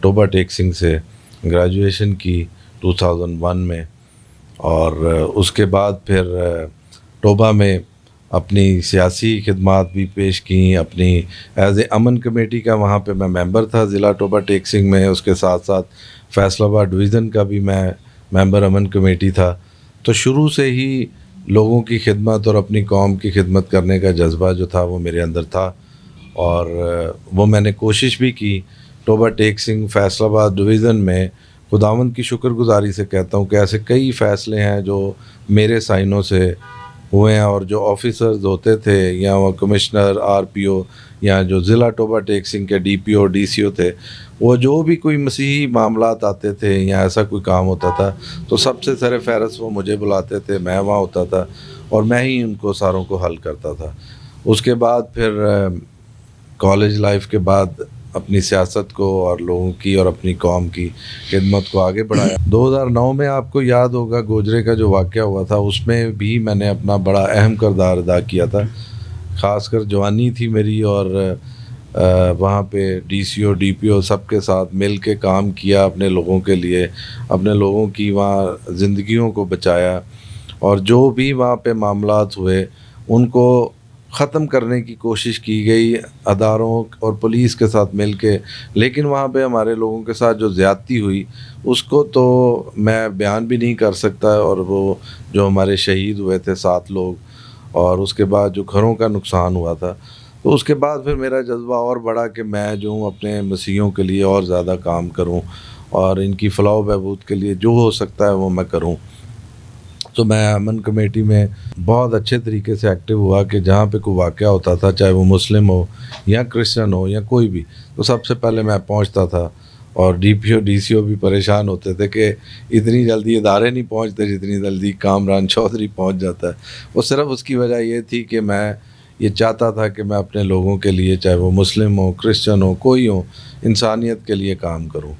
ٹوبا ٹیک سنگھ سے گریجویشن کی 2001 میں، اور اس کے بعد پھر ٹوبا میں اپنی سیاسی خدمات بھی پیش کیں، اپنی ایز اے امن کمیٹی کا وہاں پہ میں ممبر تھا ضلع ٹوبا ٹیک سنگھ میں، اس کے ساتھ ساتھ فیصل آباد ڈویژن کا بھی میں ممبر امن کمیٹی تھا. تو شروع سے ہی لوگوں کی خدمت اور اپنی قوم کی خدمت کرنے کا جذبہ جو تھا وہ میرے اندر تھا، اور وہ میں نے کوشش بھی کی. ٹوبا ٹیک سنگھ فیصل آباد ڈویژن میں خداوند کی شکر گزاری سے کہتا ہوں کہ ایسے کئی فیصلے ہیں جو میرے سائنوں سے ہوئے ہیں، اور جو آفیسرز ہوتے تھے یا وہ کمشنر RPO یا جو ضلع ٹوبا ٹیک سنگھ کے DPO DCO تھے، وہ جو بھی کوئی مسیحی معاملات آتے تھے یا ایسا کوئی کام ہوتا تھا تو سب سے سر فہرست وہ مجھے بلاتے تھے، میں وہاں ہوتا تھا اور میں ہی ان کو ساروں کو حل کرتا تھا. اس کے بعد پھر کالج لائف کے بعد اپنی سیاست کو اور لوگوں کی اور اپنی قوم کی خدمت کو آگے بڑھایا. 2009 میں آپ کو یاد ہوگا گوجرے کا جو واقعہ ہوا تھا، اس میں بھی میں نے اپنا بڑا اہم کردار ادا کیا تھا. خاص کر جوانی تھی میری، اور وہاں پہ DCO DPO سب کے ساتھ مل کے کام کیا، اپنے لوگوں کے لیے، اپنے لوگوں کی وہاں زندگیوں کو بچایا، اور جو بھی وہاں پہ معاملات ہوئے ان کو ختم کرنے کی کوشش کی گئی اداروں اور پولیس کے ساتھ مل کے. لیکن وہاں پہ ہمارے لوگوں کے ساتھ جو زیادتی ہوئی اس کو تو میں بیان بھی نہیں کر سکتا، اور وہ جو ہمارے شہید ہوئے تھے 7 لوگ، اور اس کے بعد جو گھروں کا نقصان ہوا تھا، تو اس کے بعد پھر میرا جذبہ اور بڑھا کہ میں جو ہوں اپنے مسیحیوں کے لیے اور زیادہ کام کروں، اور ان کی فلاح و بہبود کے لیے جو ہو سکتا ہے وہ میں کروں. تو میں امن کمیٹی میں بہت اچھے طریقے سے ایکٹیو ہوا کہ جہاں پہ کوئی واقعہ ہوتا تھا، چاہے وہ مسلم ہو یا کرسچن ہو یا کوئی بھی، تو سب سے پہلے میں پہنچتا تھا. اور DPO DCO بھی پریشان ہوتے تھے کہ اتنی جلدی ادارے نہیں پہنچتے جتنی جلدی کامران چودھری پہنچ جاتا ہے. وہ صرف اس کی وجہ یہ تھی کہ میں یہ چاہتا تھا کہ میں اپنے لوگوں کے لیے، چاہے وہ مسلم ہو کرسچن ہو کوئی ہو، انسانیت کے لیے کام کروں.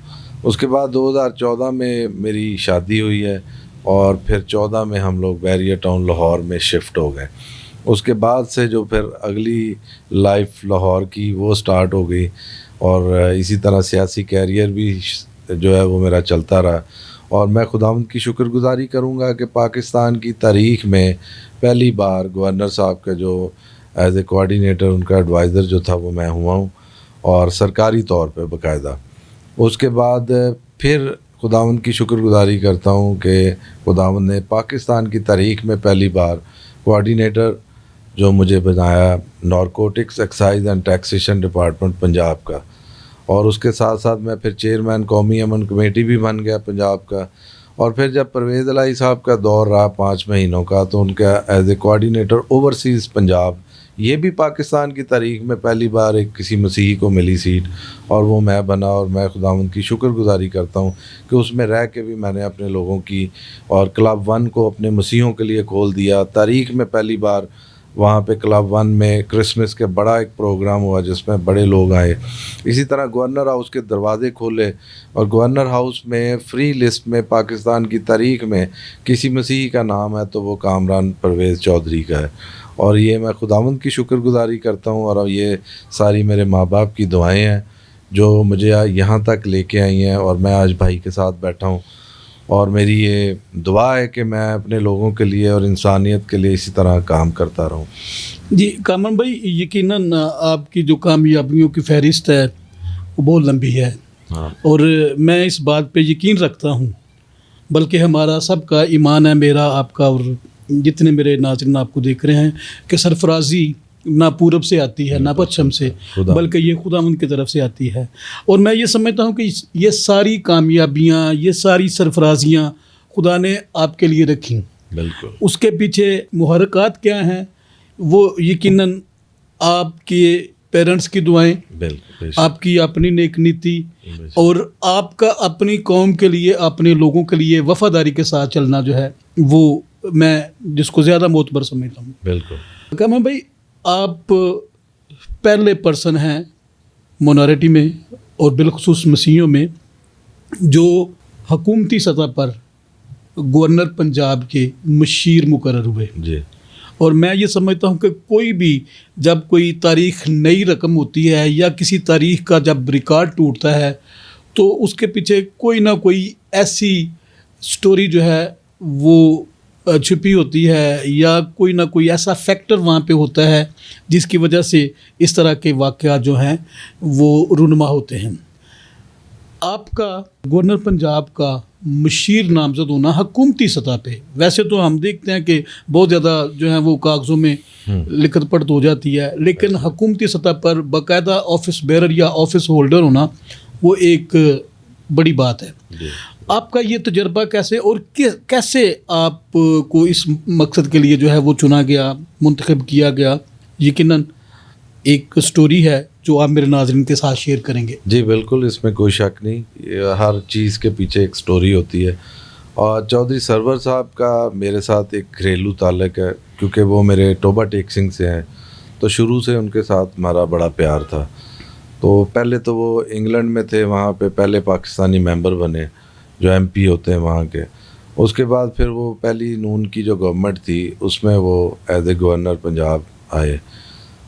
اس کے بعد 2014 میں میری شادی ہوئی ہے، اور پھر 14 میں ہم لوگ بحریہ ٹاؤن لاہور میں شفٹ ہو گئے. اس کے بعد سے جو پھر اگلی لائف لاہور کی وہ سٹارٹ ہو گئی، اور اسی طرح سیاسی کیریئر بھی جو ہے وہ میرا چلتا رہا. اور میں خداوند کی شکر گزاری کروں گا کہ پاکستان کی تاریخ میں پہلی بار گورنر صاحب کا جو ایز اے کوآرڈینیٹر ان کا ایڈوائزر جو تھا وہ میں ہوا ہوں، اور سرکاری طور پہ باقاعدہ. اس کے بعد پھر خداوند کی شکر گزاری کرتا ہوں کہ خداوند نے پاکستان کی تاریخ میں پہلی بار کوآرڈینیٹر جو مجھے بنایا narcotics excise and taxation department Punjab کا، اور اس کے ساتھ ساتھ میں پھر چیئرمین قومی امن کمیٹی بھی بن گیا پنجاب کا. اور پھر جب پرویز الہی صاحب کا دور رہا 5 مہینوں کا، تو ان کا as a coordinator overseas Punjab, یہ بھی پاکستان کی تاریخ میں پہلی بار ایک کسی مسیحی کو ملی سیٹ، اور وہ میں بنا. اور میں خداوند کی شکر گزاری کرتا ہوں کہ اس میں رہ کے بھی میں نے اپنے لوگوں کی اور کلب 1 کو اپنے مسیحیوں کے لیے کھول دیا. تاریخ میں پہلی بار وہاں پہ کلب 1 میں کرسمس کے بڑا ایک پروگرام ہوا جس میں بڑے لوگ آئے. اسی طرح گورنر ہاؤس کے دروازے کھولے، اور گورنر ہاؤس میں فری لسٹ میں پاکستان کی تاریخ میں کسی مسیحی کا نام ہے تو وہ کامران پرویز چودھری کا ہے. اور یہ میں خداوند کی شکر گزاری کرتا ہوں، اور یہ ساری میرے ماں باپ کی دعائیں ہیں جو مجھے یہاں تک لے کے آئی ہیں، اور میں آج بھائی کے ساتھ بیٹھا ہوں. اور میری یہ دعا ہے کہ میں اپنے لوگوں کے لیے اور انسانیت کے لیے اسی طرح کام کرتا رہوں. جی کامران بھائی، یقیناً آپ کی جو کامیابیوں کی فہرست ہے وہ بہت لمبی ہے، اور میں اس بات پہ یقین رکھتا ہوں، بلکہ ہمارا سب کا ایمان ہے، میرا آپ کا اور جتنے میرے ناظرین آپ کو دیکھ رہے ہیں، کہ سرفرازی نہ پورب سے آتی ہے نہ پچھم سے، بلکہ یہ خداوند کی طرف سے آتی ہے. اور میں یہ سمجھتا ہوں کہ یہ ساری کامیابیاں، یہ ساری سرفرازیاں خدا نے آپ کے لیے رکھیں. بالکل. اس کے پیچھے محرکات کیا ہیں؟ وہ یقیناً آپ کے پیرنٹس کی دعائیں، آپ کی اپنی نیک نیتی، اور آپ کا اپنی قوم کے لیے، اپنے لوگوں کے لیے وفاداری کے ساتھ چلنا جو ہے، وہ میں جس کو زیادہ معتبر سمجھتا ہوں. بالکل. کامران بھائی، آپ پہلے پرسن ہیں مونارٹی میں اور بالخصوص مسیحیوں میں جو حکومتی سطح پر گورنر پنجاب کے مشیر مقرر ہوئے. جی. اور میں یہ سمجھتا ہوں کہ کوئی بھی جب کوئی تاریخ نئی رقم ہوتی ہے یا کسی تاریخ کا جب ریکارڈ ٹوٹتا ہے تو اس کے پیچھے کوئی نہ کوئی ایسی سٹوری جو ہے وہ چھپی ہوتی ہے یا کوئی نہ کوئی ایسا فیکٹر وہاں پہ ہوتا ہے جس کی وجہ سے اس طرح کے واقعات جو ہیں وہ رونما ہوتے ہیں. آپ کا گورنر پنجاب کا مشیر نامزد ہونا حکومتی سطح پہ، ویسے تو ہم دیکھتے ہیں کہ بہت زیادہ جو ہے وہ کاغذوں میں لکھت پڑھت ہو جاتی ہے، لیکن حکومتی سطح پر باقاعدہ آفس بیرر یا آفس ہولڈر ہونا وہ ایک بڑی بات ہے. آپ کا یہ تجربہ کیسے اور کیسے آپ کو اس مقصد کے لیے جو ہے وہ چنا گیا، منتخب کیا گیا؟ یقیناً ایک سٹوری ہے جو آپ میرے ناظرین کے ساتھ شیئر کریں گے. جی بالکل، اس میں کوئی شک نہیں، ہر چیز کے پیچھے ایک سٹوری ہوتی ہے. اور چودھری سرور صاحب کا میرے ساتھ ایک گھریلو تعلق ہے، کیونکہ وہ میرے ٹوبہ ٹیک سنگھ سے ہیں، تو شروع سے ان کے ساتھ ہمارا بڑا پیار تھا. تو پہلے تو وہ انگلینڈ میں تھے، وہاں پہ پہلے پاکستانی ممبر بنے جو ایم پی ہوتے ہیں وہاں کے. اس کے بعد پھر وہ پہلی نون کی جو گورنمنٹ تھی اس میں وہ ایز اے گورنر پنجاب آئے.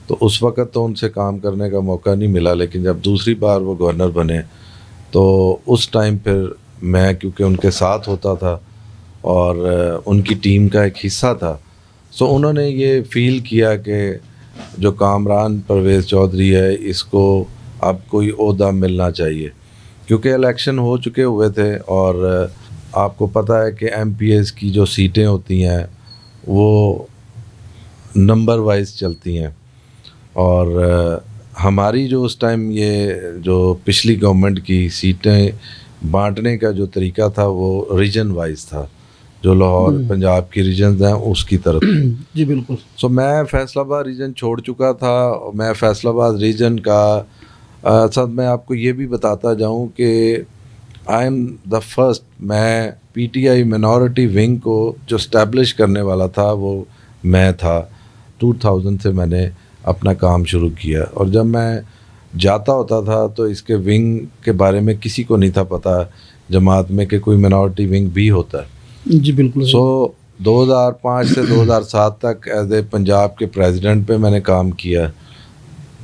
تو اس وقت تو ان سے کام کرنے کا موقع نہیں ملا، لیکن جب دوسری بار وہ گورنر بنے تو اس ٹائم پھر میں کیونکہ ان کے ساتھ ہوتا تھا اور ان کی ٹیم کا ایک حصہ تھا، سو انہوں نے یہ فیل کیا کہ جو کامران پرویز چودھری ہے اس کو اب کوئی عہدہ ملنا چاہیے، کیونکہ الیکشن ہو چکے ہوئے تھے اور آپ کو پتہ ہے کہ ایم پی ایز کی جو سیٹیں ہوتی ہیں وہ نمبر وائز چلتی ہیں. اور ہماری جو اس ٹائم یہ جو پچھلی گورنمنٹ کی سیٹیں بانٹنے کا جو طریقہ تھا وہ ریجن وائز تھا، جو لاہور پنجاب کی ریجنز ہیں اس کی طرف. جی بالکل. سو میں فیصل آباد ریجن چھوڑ چکا تھا. میں فیصل آباد ریجن کا ساتھ میں آپ کو یہ بھی بتاتا جاؤں کہ آئی ایم دا فرسٹ، میں P T I minority wing کو جو اسٹیبلش کرنے والا تھا وہ میں تھا. 2000 سے میں نے اپنا کام شروع کیا، اور جب میں جاتا ہوتا تھا تو اس کے ونگ کے بارے میں کسی کو نہیں تھا پتہ جماعت میں کہ کوئی مینورٹی ونگ بھی ہوتا ہے. جی بالکل. سو 2005 سے 2007 تک ایز اے پنجاب کے پریزیڈنٹ پہ میں نے کام کیا،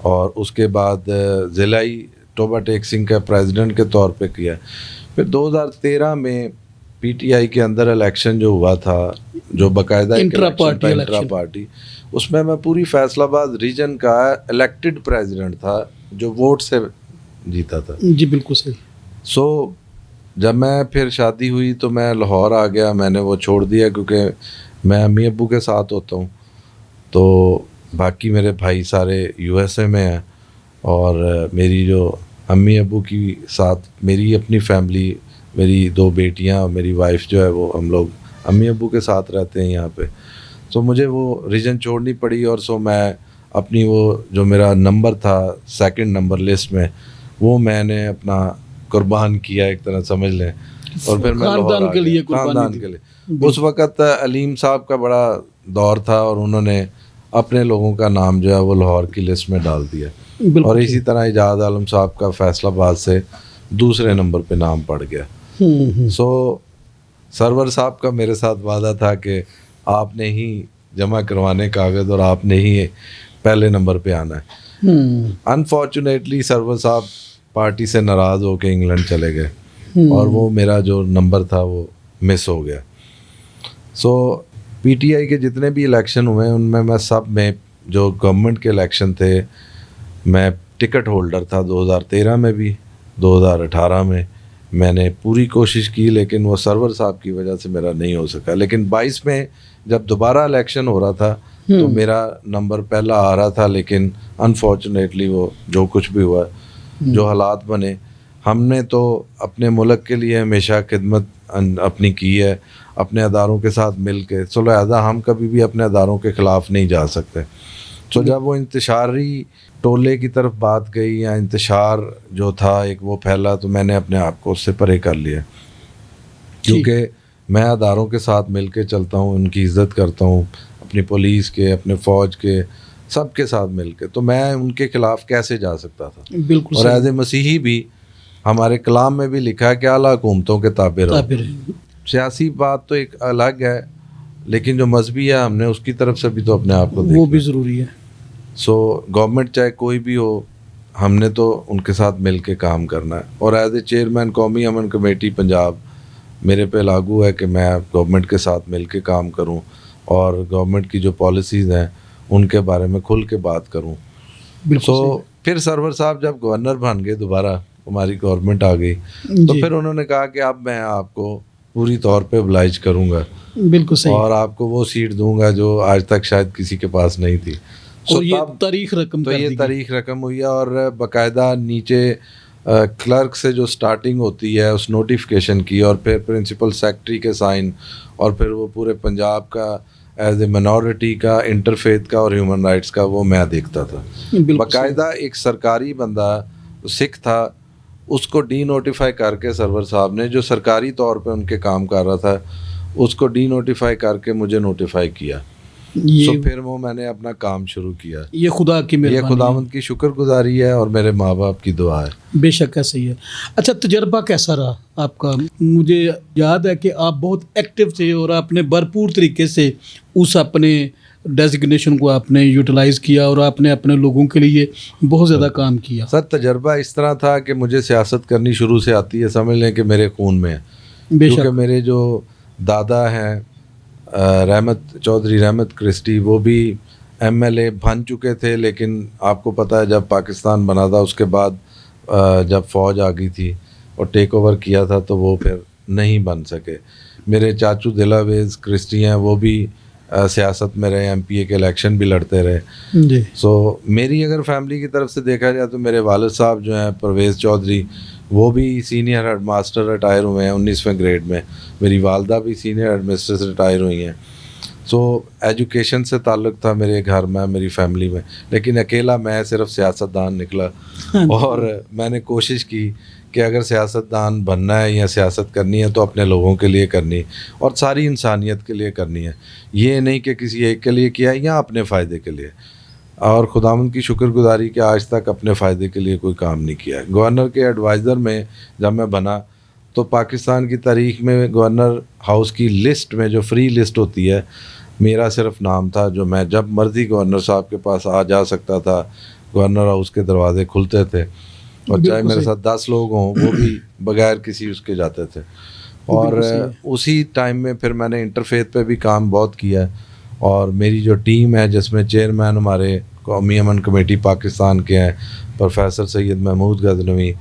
اور اس کے بعد ضلعی ٹوبہ ٹیک سنگھ کا پریزیڈنٹ کے طور پہ کیا. پھر 2013 میں پی ٹی آئی کے اندر الیکشن جو ہوا تھا، جو باقاعدہ انٹرا پارٹی، اس میں پوری فیصل آباد ریجن کا الیکٹڈ پریزیڈنٹ تھا جو ووٹ سے جیتا تھا. جی بالکل صحیح. سو جب میں پھر شادی ہوئی تو میں لاہور آ گیا، میں نے وہ چھوڑ دیا کیونکہ میں امی ابو کے ساتھ ہوتا ہوں، تو باقی میرے بھائی سارے یو ایس اے میں ہیں، اور میری جو امی ابو کی ساتھ میری اپنی فیملی، میری 2 بیٹیاں اور میری وائف جو ہے وہ ہم لوگ امی ابو کے ساتھ رہتے ہیں یہاں پہ. سو مجھے وہ ریجن چھوڑنی پڑی، اور سو میں اپنی وہ جو میرا نمبر تھا 2nd نمبر لسٹ میں وہ میں نے اپنا قربان کیا ایک طرح سمجھ لیں، اور پھر میں خاندان کے لیے خاندان کے لیے. اس وقت علیم صاحب کا بڑا دور تھا اور انہوں نے اپنے لوگوں کا نام جو ہے وہ لاہور کی لسٹ میں ڈال دیا، اور اسی طرح اجاد عالم صاحب کا فیصل آباد سے 2 نمبر پہ نام پڑ گیا. سو سرور صاحب کا میرے ساتھ وعدہ تھا کہ آپ نے ہی جمع کروانے کاغذ اور آپ نے ہی پہلے نمبر پہ آنا ہے. انفارچونیٹلی سرور صاحب پارٹی سے ناراض ہو کے انگلینڈ چلے گئے، اور وہ میرا جو نمبر تھا وہ مس ہو گیا. سو پی ٹی آئی کے جتنے بھی الیکشن ہوئے ان میں سب میں جو گورنمنٹ کے الیکشن تھے میں ٹکٹ ہولڈر تھا. 2013 میں بھی 2018 میں نے پوری کوشش کی، لیکن وہ سرور صاحب کی وجہ سے میرا نہیں ہو سکا. لیکن 22 میں جب دوبارہ الیکشن ہو رہا تھا تو میرا نمبر پہلا آ رہا تھا، لیکن انفارچونیٹلی وہ جو کچھ بھی ہوا، جو حالات بنے، ہم نے تو اپنے ملک کے لیے ہمیشہ خدمت اپنی کی ہے اپنے اداروں کے ساتھ مل کے، سو لہٰذا ہم کبھی بھی اپنے اداروں کے خلاف نہیں جا سکتے. تو جب وہ انتشاری ٹولے کی طرف بات گئی یا انتشار جو تھا ایک وہ پھیلا، تو میں نے اپنے آپ کو اس سے پرے کر لیا، کیونکہ میں اداروں کے ساتھ مل کے چلتا ہوں، ان کی عزت کرتا ہوں، اپنی پولیس کے، اپنے فوج کے، سب کے ساتھ مل کے. تو میں ان کے خلاف کیسے جا سکتا تھا؟ بالکل. اور ایز اے مسیحی بھی ہمارے کلام میں بھی لکھا ہے کہ اعلیٰ حکومتوں کے تابع رہو. سیاسی بات تو ایک الگ ہے، لیکن جو مذہبی ہے ہم نے اس کی طرف سے بھی تو اپنے آپ کو دیکھنا، وہ بھی ضروری ہے. سو گورنمنٹ چاہے کوئی بھی ہو، ہم نے تو ان کے ساتھ مل کے کام کرنا ہے. اور ایز اے چیئرمین قومی امن کمیٹی پنجاب میرے پہ لاگو ہے کہ میں گورنمنٹ کے ساتھ مل کے کام کروں اور گورنمنٹ کی جو پالیسیز ہیں ان کے بارے میں کھل کے بات کروں. بالکل پھر سرور صاحب جب گورنر بن گئے، دوبارہ ہماری گورنمنٹ آ گئی، تو پھر انہوں نے کہا کہ اب میں آپ کو پوری طور پہ oblige کروں گا، بالکل صحیح، اور آپ کو وہ سیٹ دوں گا جو آج تک شاید کسی کے پاس نہیں تھی. اور یہ تاریخ رقم تو کر یہ دی گئی. تاریخ رقم ہوئی ہے. اور باقاعدہ نیچے کلرک سے جو سٹارٹنگ ہوتی ہے اس نوٹیفیکیشن کی، اور پھر پرنسپل سیکرٹری کے سائن، اور پھر وہ پورے پنجاب کا ایز اے منورٹی کا، انٹرفیتھ کا اور ہیومن رائٹس کا وہ میں دیکھتا تھا. بالکل باقاعدہ ایک سرکاری بندہ سکھ تھا، اس کو ڈی نوٹیفائی کر کے سرور صاحب نے، جو سرکاری طور پہ ان کے کام کر رہا تھا، اس کو ڈی نوٹیفائی کر کے مجھے نوٹیفائی کیا. یہ پھر وہ میں نے اپنا کام شروع کیا. یہ خدا کی یہ مہربانی خداوند کی شکر گزاری ہے اور میرے ماں باپ کی دعا ہے. بے شک ایسا ہی ہے. اچھا، تجربہ کیسا رہا آپ کا؟ مجھے یاد ہے کہ آپ بہت ایکٹیو تھے اور آپ نے بھرپور طریقے سے اس اپنے ڈیزگنیشن کو آپ نے یوٹیلائز کیا اور آپ نے اپنے لوگوں کے لیے بہت زیادہ کام کیا. سر تجربہ اس طرح تھا کہ مجھے سیاست کرنی شروع سے آتی ہے، سمجھ لیں کہ میرے خون میں ہے. بے کیونکہ شک. میرے جو دادا ہیں چودھری رحمت کرسٹی، وہ بھی MLA بن چکے تھے، لیکن آپ کو پتہ ہے جب پاکستان بنا تھا اس کے بعد جب فوج آ گئی تھی اور ٹیک اوور کیا تھا تو وہ پھر نہیں بن سکے. میرے چاچو دلاویز کرسٹی ہیں، وہ بھی سیاست میں رہے، MPA کے الیکشن بھی لڑتے رہے. جی. میری اگر فیملی کی طرف سے دیکھا جائے تو میرے والد صاحب جو ہیں پرویز چودھری، وہ بھی سینئر ہیڈ ماسٹر ریٹائر ہوئے ہیں 19ویں گریڈ میں. میری والدہ بھی سینئر ہیڈ مسٹر سے ریٹائر ہوئی ہیں. ایجوکیشن سے تعلق تھا میرے گھر میں، میری فیملی میں، لیکن اکیلا میں صرف سیاستدان نکلا. اور میں نے کوشش کی کہ اگر سیاستدان بننا ہے یا سیاست کرنی ہے تو اپنے لوگوں کے لیے کرنی، اور ساری انسانیت کے لیے کرنی ہے. یہ نہیں کہ کسی ایک کے لیے کیا یا اپنے فائدے کے لیے. اور خداوند کی شکر گزاری کہ آج تک اپنے فائدے کے لیے کوئی کام نہیں کیا. گورنر کے ایڈوائزر میں جب میں بنا تو پاکستان کی تاریخ میں گورنر ہاؤس کی لسٹ میں جو فری لسٹ ہوتی ہے، میرا صرف نام تھا، جو میں جب مرضی گورنر صاحب کے پاس آ جا سکتا تھا. گورنر ہاؤس کے دروازے کھلتے تھے، اور چاہے میرے ساتھ 10 لوگ ہوں وہ بھی بغیر کسی اس کے جاتے تھے. اور اسی ٹائم میں پھر میں نے انٹرفیتھ پہ بھی کام بہت کیا ہے. اور میری جو ٹیم ہے جس میں چیئرمین ہمارے قومی امن کمیٹی پاکستان کے ہیں پروفیسر سید محمود غزنوی،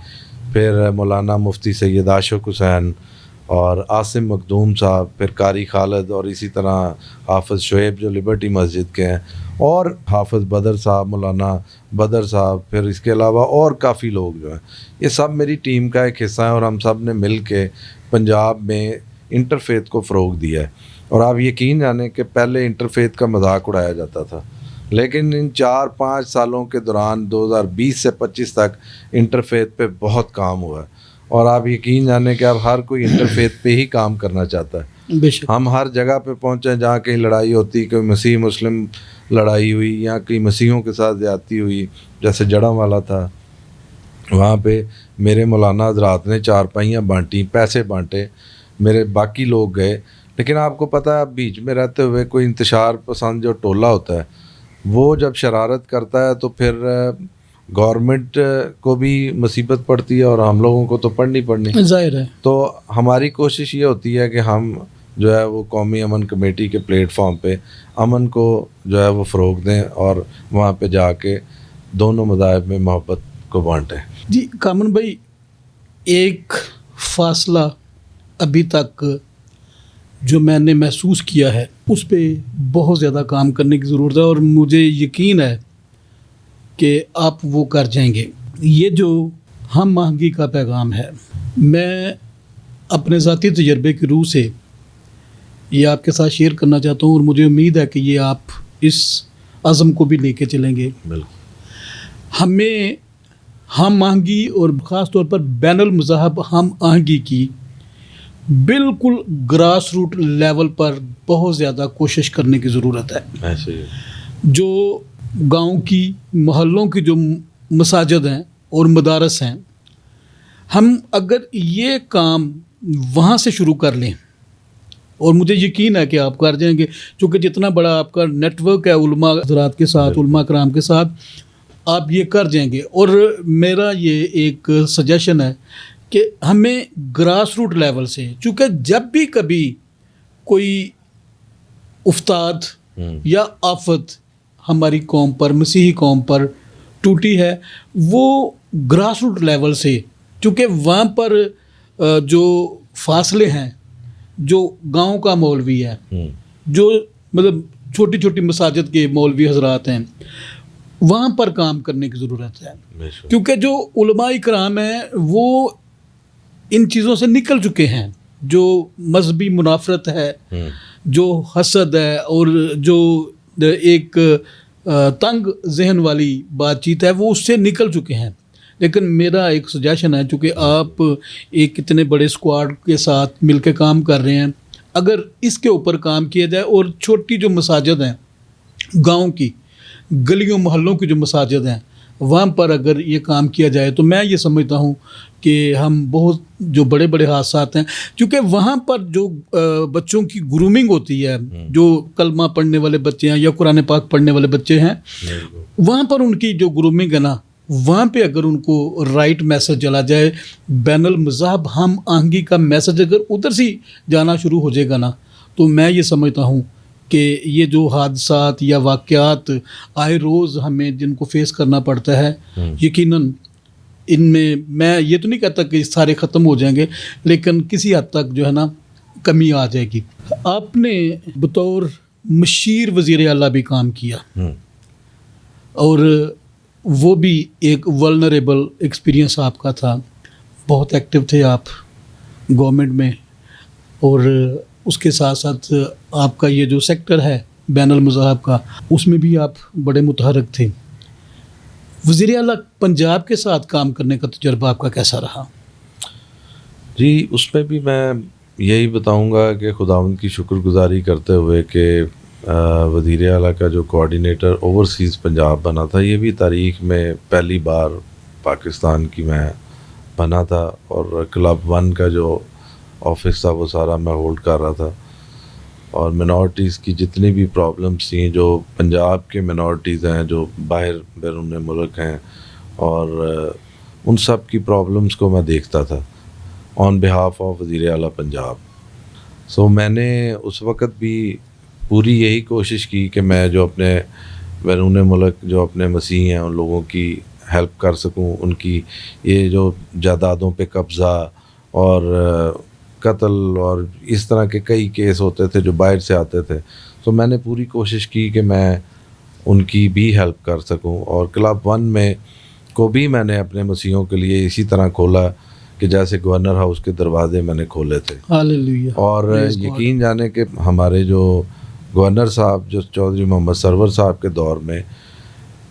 پھر مولانا مفتی سید عاشق حسین اور عاصم مخدوم صاحب، پھر قاری خالد، اور اسی طرح حافظ شعیب جو لبرٹی مسجد کے ہیں، اور حافظ بدر صاحب، مولانا بدر صاحب، پھر اس کے علاوہ اور کافی لوگ جو ہیں. یہ سب میری ٹیم کا ایک حصہ ہے، اور ہم سب نے مل کے پنجاب میں انٹرفیتھ کو فروغ دیا ہے. اور آپ یقین جانیں کہ پہلے انٹرفیتھ کا مذاق اڑایا جاتا تھا، لیکن ان 4-5 سالوں کے دوران 2020 سے 25 تک انٹرفیتھ پہ بہت کام ہوا ہے. اور آپ یقین جانیں کہ اب ہر کوئی انٹرفیتھ پہ ہی کام کرنا چاہتا ہے. بے شک. ہم ہر جگہ پہ پہنچے جہاں کہیں لڑائی ہوتی، کوئی مسیح مسلم لڑائی ہوئی یا کئی مسیحوں کے ساتھ زیادتی ہوئی، جیسے جڑاں والا تھا، وہاں پہ میرے مولانا حضرات نے چارپائیاں بانٹیں، پیسے بانٹے، میرے باقی لوگ گئے. لیکن آپ کو پتہ ہے اب بیچ میں رہتے ہوئے کوئی انتشار پسند جو ٹولہ ہوتا ہے وہ جب شرارت کرتا ہے تو پھر گورنمنٹ کو بھی مصیبت پڑتی ہے اور ہم لوگوں کو تو پڑنی ظاہر ہے. تو ہماری کوشش یہ ہوتی ہے کہ ہم جو ہے وہ قومی امن کمیٹی کے پلیٹ فارم پہ امن کو جو ہے وہ فروغ دیں اور وہاں پہ جا کے دونوں مذاہب میں محبت کو بانٹیں. جی کامن بھائی، ایک فاصلہ ابھی تک جو میں نے محسوس کیا ہے اس پہ بہت زیادہ کام کرنے کی ضرورت ہے، اور مجھے یقین ہے کہ آپ وہ کر جائیں گے. یہ جو ہم آہنگی کا پیغام ہے، میں اپنے ذاتی تجربے کی روح سے یہ آپ کے ساتھ شیئر کرنا چاہتا ہوں، اور مجھے امید ہے کہ یہ آپ اس عزم کو بھی لے کے چلیں گے. ہمیں ہم آہنگی اور خاص طور پر بین المذاہب ہم آہنگی کی بالکل گراس روٹ لیول پر بہت زیادہ کوشش کرنے کی ضرورت ہے. جو گاؤں کی، محلوں کی جو مساجد ہیں اور مدارس ہیں، ہم اگر یہ کام وہاں سے شروع کر لیں، اور مجھے یقین ہے کہ آپ کر جائیں گے، چونکہ جتنا بڑا آپ کا نیٹ ورک ہے علماء حضرات کے ساتھ، علماء کرام کے ساتھ، آپ یہ کر جائیں گے. اور میرا یہ ایک سجیشن ہے کہ ہمیں گراس روٹ لیول سے، چونکہ جب بھی کبھی کوئی افتاد یا آفت ہماری قوم پر، مسیحی قوم پر ٹوٹی ہے، وہ گراس روٹ لیول سے، چونکہ وہاں پر جو فاصلے ہیں، جو گاؤں کا مولوی ہے، جو مطلب چھوٹی چھوٹی مساجد کے مولوی حضرات ہیں، وہاں پر کام کرنے کی ضرورت ہے. کیونکہ جو علماء کرام ہیں وہ ان چیزوں سے نکل چکے ہیں. جو مذہبی منافرت ہے، جو حسد ہے، اور جو ایک تنگ ذہن والی بات چیت ہے، وہ اس سے نکل چکے ہیں. لیکن میرا ایک سجیشن ہے، چونکہ آپ ایک اتنے بڑے اسکواڈ کے ساتھ مل کے کام کر رہے ہیں، اگر اس کے اوپر کام کیا جائے اور چھوٹی جو مساجد ہیں، گاؤں کی گلیوں محلوں کی جو مساجد ہیں، وہاں پر اگر یہ کام کیا جائے تو میں یہ سمجھتا ہوں کہ ہم بہت جو بڑے بڑے حادثات ہیں، کیونکہ وہاں پر جو بچوں کی گرومنگ ہوتی ہے، جو کلمہ پڑھنے والے بچے ہیں یا قرآن پاک پڑھنے والے بچے ہیں، وہاں پر ان کی جو گرومنگ ہے نا، وہاں پہ اگر ان کو رائٹ میسج چلا جائے، بین المذہب ہم آہنگی کا میسج اگر ادھر سے جانا شروع ہو جائے گا نا، تو میں یہ سمجھتا ہوں کہ یہ جو حادثات یا واقعات آئے روز ہمیں جن کو فیس کرنا پڑتا ہے، یقیناً ان میں یہ تو نہیں کہتا کہ سارے ختم ہو جائیں گے، لیکن کسی حد تک جو ہے نا کمی آ جائے گی. آپ نے بطور مشیر وزیر اعلیٰ بھی کام کیا، اور وہ بھی ایک ولنریبل ایکسپیرینس آپ کا تھا. بہت ایکٹیو تھے آپ گورنمنٹ میں، اور اس کے ساتھ ساتھ آپ کا یہ جو سیکٹر ہے بین المذاہب کا، اس میں بھی آپ بڑے متحرک تھے. وزیر اعلیٰ پنجاب کے ساتھ کام کرنے کا تجربہ آپ کا کیسا رہا؟ جی، اس میں بھی میں یہی بتاؤں گا کہ خداوند کی شکر گزاری کرتے ہوئے کہ وزیر اعلیٰ کا جو کوآرڈینیٹر اوورسیز پنجاب بنا تھا، یہ بھی تاریخ میں پہلی بار پاکستان کی میں بنا تھا. اور کلب 1 کا جو آفس تھا وہ سارا میں ہولڈ کر رہا تھا. اور منورٹیز کی جتنی بھی پرابلمس تھیں، جو پنجاب کے منورٹیز ہیں جو باہر بیرون ملک ہیں، اور ان سب کی پرابلمس کو میں دیکھتا تھا آن بہاف آف وزیر اعلیٰ پنجاب. سو میں نے اس وقت بھی پوری یہی کوشش کی کہ میں جو اپنے بیرون ملک جو اپنے مسیحی ہیں ان لوگوں کی ہیلپ کر سکوں. ان کی یہ جو جائیدادوں پہ قبضہ اور قتل اور اس طرح کے کئی کیس ہوتے تھے جو باہر سے آتے تھے، تو میں نے پوری کوشش کی کہ میں ان کی بھی ہیلپ کر سکوں. اور کلب 1 میں کو بھی میں نے اپنے مسیحیوں کے لیے اسی طرح کھولا کہ جیسے گورنر ہاؤس کے دروازے میں نے کھولے تھے. ہاللیلویہ. اور یقین جانے کہ ہمارے جو گورنر صاحب جو چودھری محمد سرور صاحب کے دور میں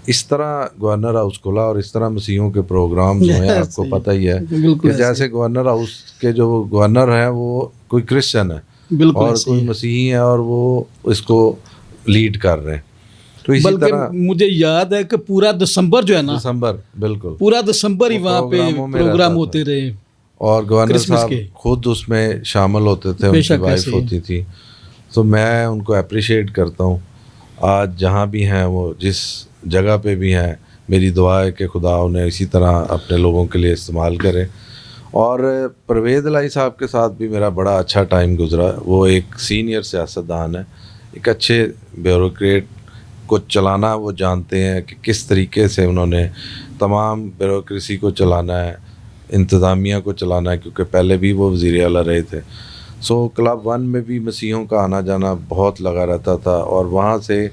اس طرح گورنر ہاؤس کھلا اور اس طرح مسیحیوں کے پروگرامز ہوئے ہیں، آپ کو پتہ ہی ہے کہ جیسے گورنر ہاؤس کے جو گورنر ہیں وہ کوئی کرسچن ہے اور کوئی مسیحی ہے اور وہ اس کو لیڈ کر رہے ہیں. تو اسی طرح مجھے یاد ہے کہ پورا دسمبر جو ہے نا، بالکل پورا دسمبر ہی وہاں پہ پروگرام ہوتے رہے، اور گورنر صاحب خود اس میں شامل ہوتے تھے، ان کی وائف ہوتی تھی. تو میں ان کو اپریشیٹ کرتا ہوں. آج جہاں بھی ہیں وہ جس جگہ پہ بھی ہیں، میری دعا ہے کہ خدا انہیں اسی طرح اپنے لوگوں کے لیے استعمال کرے. اور پرویز الہی صاحب کے ساتھ بھی میرا بڑا اچھا ٹائم گزرا. وہ ایک سینئر سیاستدان ہے، ایک اچھے بیوروکریٹ کو چلانا وہ جانتے ہیں کہ کس طریقے سے انہوں نے تمام بیوروکریسی کو چلانا ہے، انتظامیہ کو چلانا ہے، کیونکہ پہلے بھی وہ وزیر اعلیٰ رہے تھے. سو کلب 1 میں بھی مسیحیوں کا آنا جانا بہت لگا رہتا تھا. اور وہاں سے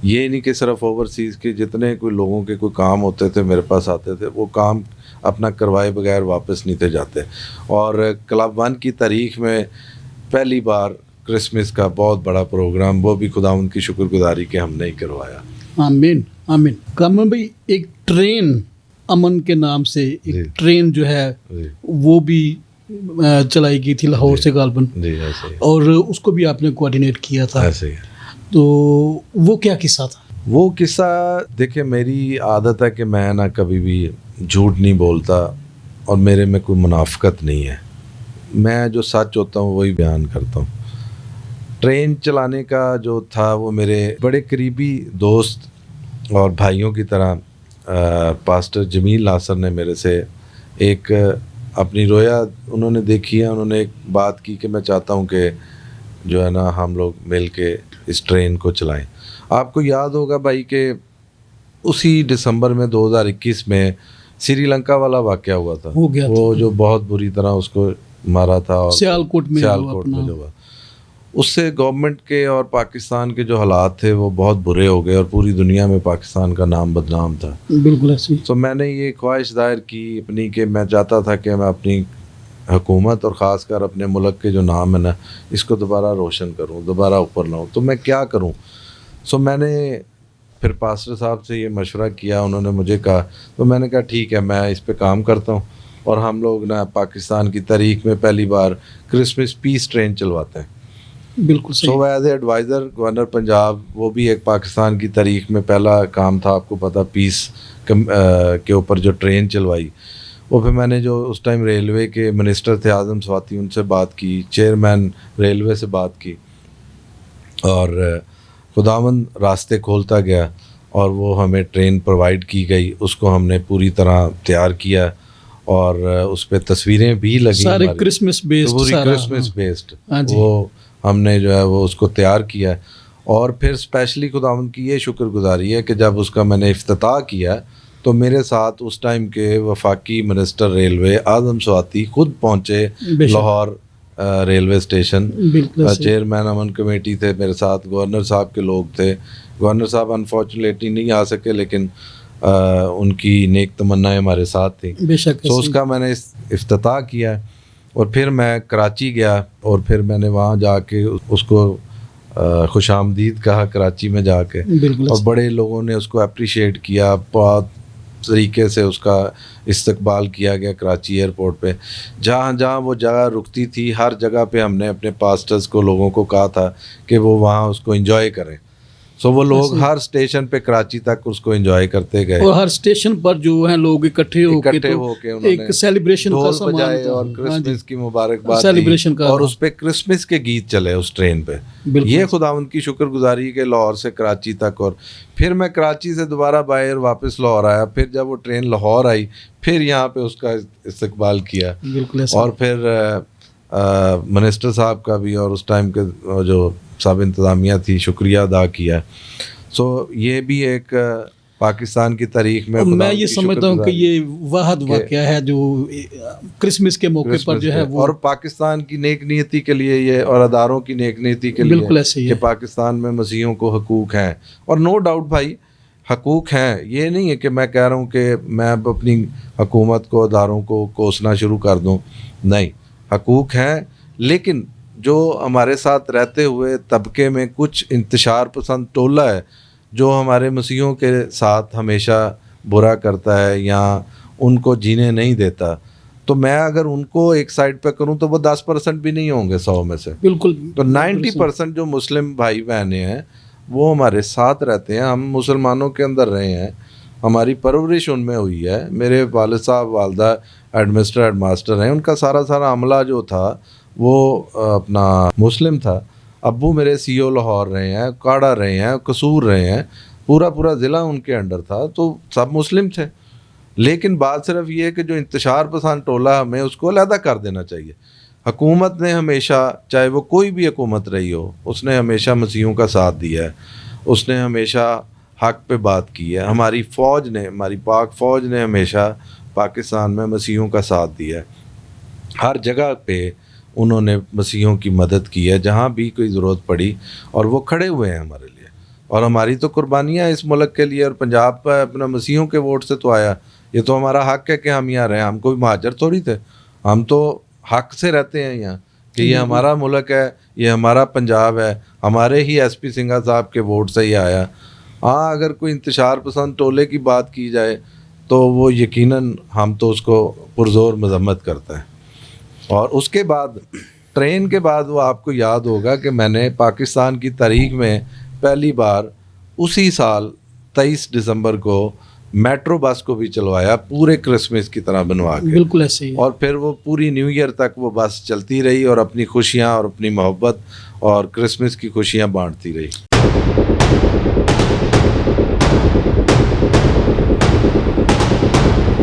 یہ نہیں کہ صرف اوورسیز کے جتنے کوئی لوگوں کے کوئی کام ہوتے تھے میرے پاس آتے تھے، وہ کام اپنا کروائے بغیر واپس نہیں تھے جاتے. اور کلب 1 کی تاریخ میں پہلی بار کرسمس کا بہت بڑا پروگرام، وہ بھی خداوند کی شکر گزاری کہ ہم نے ہی کروایا. آمین آمین. کامران بھائی، ایک ٹرین امن کے نام سے ایک ٹرین جو ہے وہ بھی چلائی گئی تھی لاہور سے غالباً، اور اس کو بھی آپ نے کوآرڈینیٹ کیا تھا. تو وہ کیا قصہ تھا؟ وہ قصہ دیکھیں، میری عادت ہے کہ میں نہ کبھی بھی جھوٹ نہیں بولتا اور میرے میں کوئی منافقت نہیں ہے. میں جو سچ ہوتا ہوں وہی بیان کرتا ہوں. ٹرین چلانے کا جو تھا وہ میرے بڑے قریبی دوست اور بھائیوں کی طرح پاسٹر جمیل ناصر نے میرے سے ایک اپنی رویا انہوں نے دیکھی ہے، انہوں نے ایک بات کی کہ میں چاہتا ہوں کہ جو ہے نا ہم لوگ مل کے اس ٹرین کو چلائیں. آپ کو یاد ہوگا بھائی کہ اسی دسمبر میں 2021 میں سری لنکا والا واقعہ ہوا تھا، ہو گیا وہ جو بہت بری طرح اس کو مارا تھا، اور سیالکوٹ میں جو ہوا، اس سے گورنمنٹ کے اور پاکستان کے جو حالات تھے وہ بہت برے ہو گئے اور پوری دنیا میں پاکستان کا نام بدنام تھا. بالکل ایسی. تو میں نے یہ خواہش ظاہر کی اپنی کہ میں چاہتا تھا کہ میں اپنی حکومت اور خاص کر اپنے ملک کے جو نام ہے نا اس کو دوبارہ روشن کروں، دوبارہ اوپر لاؤں. تو میں کیا کروں؟ میں نے پھر پاسٹر صاحب سے یہ مشورہ کیا، انہوں نے مجھے کہا، تو میں نے کہا ٹھیک ہے میں اس پہ کام کرتا ہوں، اور ہم لوگ نا پاکستان کی تاریخ میں پہلی بار کرسمس پیس ٹرین چلواتے ہیں. بالکل صحیح. As a adviser governor Punjab, وہ بھی ایک پاکستان کی تاریخ میں پہلا کام تھا، آپ کو پتہ، پیس کے اوپر جو ٹرین چلوائی. وہ پھر میں نے جو اس ٹائم ریلوے کے منسٹر تھے اعظم سواتی، ان سے بات کی، چیئرمین ریلوے سے بات کی، اور خداوند راستے کھولتا گیا اور وہ ہمیں ٹرین پرووائڈ کی گئی. اس کو ہم نے پوری طرح تیار کیا اور اس پہ تصویریں بھی لگی، سارے کرسمس بیسڈ، پوری کرسمس بیسڈ وہ ہم نے جو ہے وہ اس کو تیار کیا. اور پھر اسپیشلی خداوند کی یہ شکر گزاری ہے کہ جب اس کا میں نے افتتاح کیا تو میرے ساتھ اس ٹائم کے وفاقی منسٹر ریلوے اعظم سواتی خود پہنچے لاہور ریلوے اسٹیشن. چیئرمین امن کمیٹی تھے میرے ساتھ، گورنر صاحب کے لوگ تھے. گورنر صاحب انفارچونیٹلی نہیں آ سکے، لیکن ان کی نیک تمنائیں ہمارے ساتھ تھیں. بے شک. اس کا میں نے افتتاح کیا، اور پھر میں کراچی گیا، اور پھر میں نے وہاں جا کے اس کو خوش آمدید کہا کراچی میں جا کے، اور بڑے لوگوں نے اس کو اپریشیٹ کیا، بہت طریقے سے اس کا استقبال کیا گیا کراچی ایئرپورٹ پہ. جہاں جہاں وہ جگہ رکتی تھی ہر جگہ پہ ہم نے اپنے پاسٹرز کو، لوگوں کو کہا تھا کہ وہ وہاں اس کو انجوائے کریں. وہ لوگ ہر اسٹیشن پہ کراچی تک اس کو انجوائے کرتے گئے، اور ہر اسٹیشن پر جو ہیں لوگ اکٹھے ہو کے ایک سیلیبریشن کا ڈھول بجائے اور کرسمس کی مبارکباد دی، اور اس پہ کرسمس کے گیت چلے اس ٹرین پہ. یہ خداوند کی شکر گزاری کہ لاہور سے کراچی تک. اور پھر میں کراچی سے دوبارہ باہر واپس لاہور آیا، پھر جب وہ ٹرین لاہور آئی پھر یہاں پہ اس کا استقبال کیا. اور پھر منسٹر صاحب کا بھی اور اس ٹائم کے جو سب انتظامیہ تھی شکریہ ادا کیا. یہ بھی ایک پاکستان کی تاریخ میں یہ سمجھتا ہوں کہ یہ واحد واقعہ ہے جو کرسمس کے موقع پر جو ہے وہ، اور پاکستان کی نیک نیتی کے لیے یہ، اور اداروں کی نیک نیتی کے لیے کہ پاکستان میں مسیحیوں کو حقوق ہیں. اور نو ڈاؤٹ بھائی حقوق ہیں، یہ نہیں ہے کہ میں کہہ رہا ہوں کہ میں اب اپنی حکومت کو، اداروں کو کوسنا شروع کر دوں، نہیں، حقوق ہیں. لیکن جو ہمارے ساتھ رہتے ہوئے طبقے میں کچھ انتشار پسند ٹولہ ہے جو ہمارے مسیحیوں کے ساتھ ہمیشہ برا کرتا ہے یا ان کو جینے نہیں دیتا، تو میں اگر ان کو ایک سائڈ پہ کروں تو وہ 10% بھی نہیں ہوں گے 100 میں سے. بالکل. تو 90% جو مسلم بھائی بہنیں ہیں وہ ہمارے ساتھ رہتے ہیں. ہم مسلمانوں کے اندر رہے ہیں، ہماری پرورش ان میں ہوئی ہے. میرے والد صاحب والدہ ہیڈ ماسٹر ہیں، ان کا سارا عملہ جو تھا وہ اپنا مسلم تھا. ابو میرے CO لاہور رہے ہیں، کاڑا رہے ہیں، قصور رہے ہیں، پورا ضلع ان کے انڈر تھا، تو سب مسلم تھے. لیکن بات صرف یہ ہے کہ جو انتشار پسند ٹولہ ہمیں اس کو علیحدہ کر دینا چاہیے. حکومت نے ہمیشہ، چاہے وہ کوئی بھی حکومت رہی ہو، اس نے ہمیشہ مسیحیوں کا ساتھ دیا ہے، اس نے ہمیشہ حق پہ بات کی ہے. ہماری فوج نے، ہماری پاک فوج نے ہمیشہ پاکستان میں مسیحیوں کا ساتھ دیا ہے. ہر جگہ پہ انہوں نے مسیحیوں کی مدد کی ہے جہاں بھی کوئی ضرورت پڑی، اور وہ کھڑے ہوئے ہیں ہمارے لیے. اور ہماری تو قربانیاں اس ملک کے لیے، اور پنجاب پہ اپنا مسیحیوں کے ووٹ سے تو آیا. یہ تو ہمارا حق ہے کہ ہم یہاں رہیں. ہم کوئی مہاجر تھوڑی تھے، ہم تو حق سے رہتے ہیں یہاں کہ یہ ہمارا ملک ہے، یہ ہمارا پنجاب ہے، ہمارے ہی SP سنگھا صاحب کے ووٹ سے ہی آیا. ہاں اگر کوئی انتشار پسند ٹولے کی بات کی جائے تو وہ یقیناً ہم تو اس کو پرزور مذمت کرتے ہیں. اور اس کے بعد ٹرین کے بعد وہ آپ کو یاد ہوگا کہ میں نے پاکستان کی تاریخ میں پہلی بار اسی سال 23 دسمبر کو میٹرو بس کو بھی چلوایا، پورے کرسمس کی طرح بنوا کے. بالکل ایسے ہی. اور پھر وہ پوری نیو ایئر تک وہ بس چلتی رہی اور اپنی خوشیاں اور اپنی محبت اور کرسمس کی خوشیاں بانٹتی رہی.